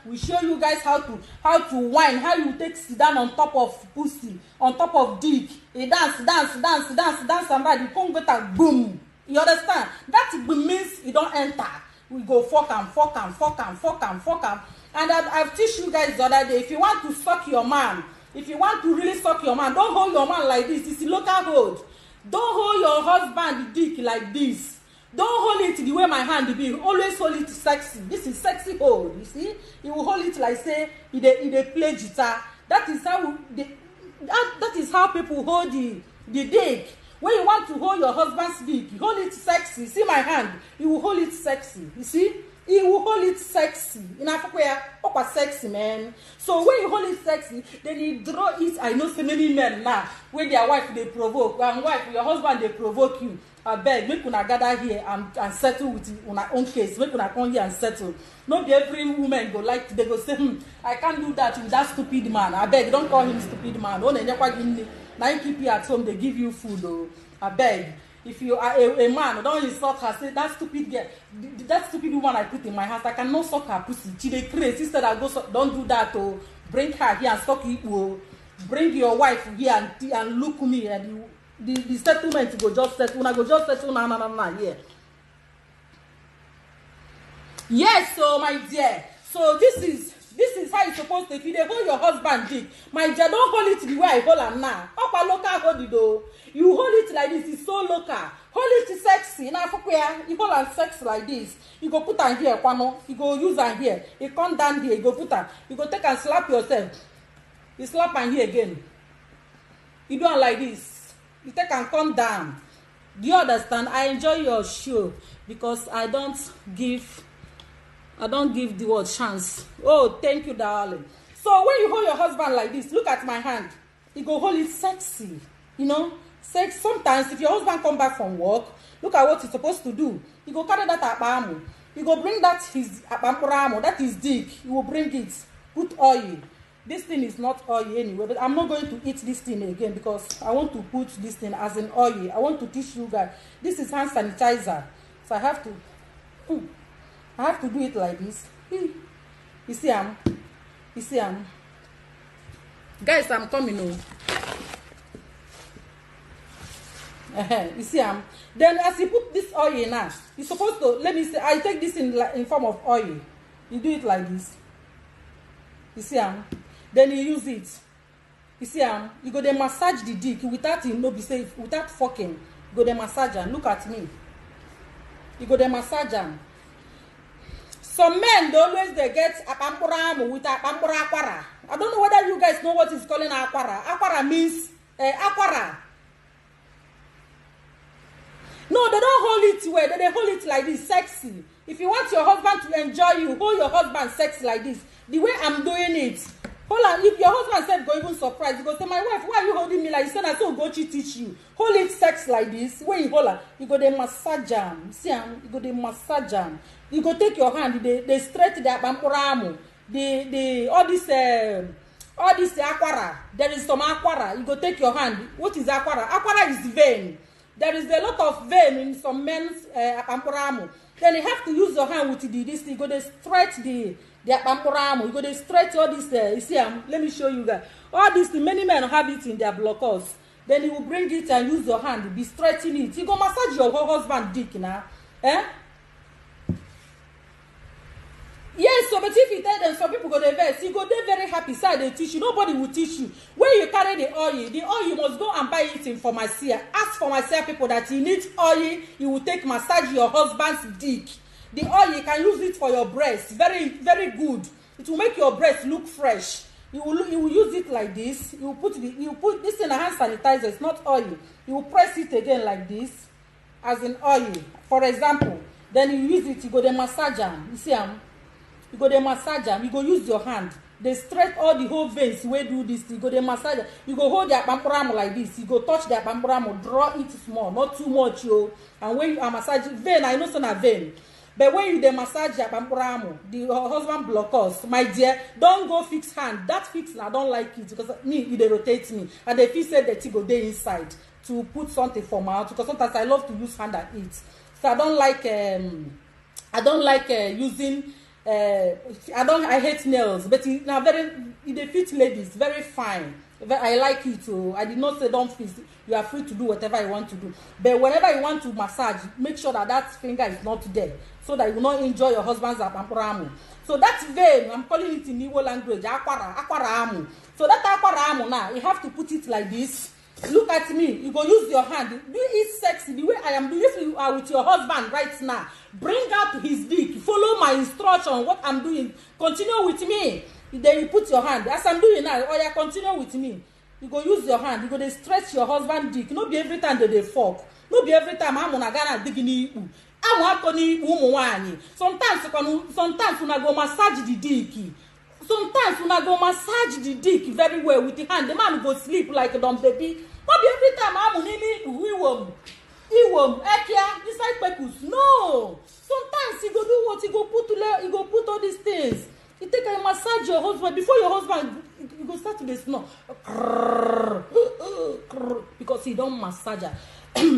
We show you guys how to whine, how you take sit down on top of pussy, on top of dick. You dance, and right, you come get a boom. You understand? That means you don't enter. We go fuck am. And I've teach you guys the other day, if you want to suck your man, if you want to really suck your man, don't hold your man like this. It's a local hold. Don't hold your husband dick like this. Don't hold it the way my hand be. Always hold it sexy. This is sexy hold. You see, you will hold it like say they play guitar. That is how people hold the dick. When you want to hold your husband's dick, you hold it sexy. See my hand? You will hold it sexy. You see? He will hold it sexy. In Africa, sexy, man. So when you hold it sexy, then you draw it. I know so many men now, when their wife they provoke, and wife, your husband they provoke you. I beg, make una gather here and settle with una own case. Make una come here and settle. Not every woman go like they go say, I can't do that with that stupid man. I beg, don't call him stupid man. Now you keep you at home, they give you food. Oh. I beg. If you are a man, don't insult her. Say that stupid girl, that stupid woman I put in my house, I cannot suck her pussy. She dey crazy. Instead I go don't do that. Oh, bring her here and suck it. Oh, bring your wife here and look me and the settlement go just settle. Una go just settle na here. Yes, so my dear. So this is how you supposed to. If you dey hold your husband dick, my dear, don't hold it the way I hold am now. Upper local hold it though. You hold it like this, it's so local. Hold it sexy. Now, you hold am sex like this. You go put am here, kwano. You go use am here. You come down here, you go put am. You go take and slap yourself. You slap am here again. You do am like this. You take and come down. Do you understand? I enjoy your show because I don't give the word chance. Oh, thank you, darling. So when you hold your husband like this, look at my hand. You go hold it sexy. You know? Sex. Sometimes if your husband come back from work, look at what he's supposed to do. You go carry that apamo. You go bring that his apamporamo, that is dick. You will bring it. Put oil. This thing is not oil anyway, but I'm not going to eat this thing again because I want to put this thing as an oil. I want to teach you guys. This is hand sanitizer. So I have to do it like this. You see, guys, I'm coming on. You see, then as you put this oil now, you're supposed to, let me say, I take this in form of oil. You do it like this. You see, then you use it. You see, you go to massage the dick without without fucking. You go to massage and look at me. You go to massage and. Some men, they get apampuramu with apampura aquara. I don't know whether you guys know what is calling aquara. Aquara means aquara. No, they don't hold it well. They hold it like this, sexy. If you want your husband to enjoy you, hold your husband sexy like this. The way I'm doing it. Hold on. If your husband said go even surprised, you go say, my wife, why are you holding me like this? I said, go teach you. Hold it sexy like this. When you hold her, you go the massage am. See, you go the massage am. You go take your hand, they straight the apampuramu. All this aquara. There is some aquara. You go take your hand. What is aquara? Aquara is vein. There is a lot of vein in some men's apampuramu. Then you have to use your hand with this. You go to stretch the apampuramu. You go to stretch all this. You see, let me show you guys. All this, many men have it in their blockers. Then you will bring it and use your hand. Be stretching it. You go massage your husband dick now. Yes, so but if you tell them, some people go there verse, you go there very happy, say they teach you. Nobody will teach you. When you carry the oil you must go and buy it in pharmacy. Ask pharmacy people that you need oil, you will take massage your husband's dick. The oil, you can use it for your breast. Very, very good. It will make your breast look fresh. You will use it like this. You put this in a hand sanitizer, it's not oil. You will press it again like this, as in oil. For example, then you use it, you go the massager. You see, you go the massager, you go use your hand. They stretch all the whole veins where do this. You go the massager, you go hold the apampuramu like this. You go touch the apampuramu, draw it small, not too much, yo. And when you are massaging vein, I know it's not a vein. But when you the massage the apampuramu, the husband blockers, my dear, don't go fix hand. That fix, I don't like it because me, they rotate me. And they feel say that you go there inside to put something for my mouth because sometimes I love to use hand and eat. So I don't like using I hate nails, but they fit ladies very fine. I like it. So I did not say don't fit. You are free to do whatever you want to do. But whenever you want to massage, make sure that finger is not there, so that you will not injure your husband's amu. So that vein, I'm calling it in Igbo language, akwara amu. So that akwara amu now, you have to put it like this. Look at me. You go use your hand. Do it sexy the way I am doing. If you are with your husband right now, bring out his dick. Follow my instruction. What I'm doing. Continue with me. Then you put your hand. As I'm doing now, yeah, continue with me. You go use your hand. You go to stretch your husband dick. Not be every time that they fuck. Not be every time I'm gonna gonna dig in you. I want to need woman. Sometimes when I go massage the dick. Sometimes when I go massage the dick very well with the hand, the man go sleep like a dumb baby. Not be every time I'm on inside pecus. No. Sometimes he go do what he go put all these things. You take a massage your husband before your husband you go start to snore because he don't massage her.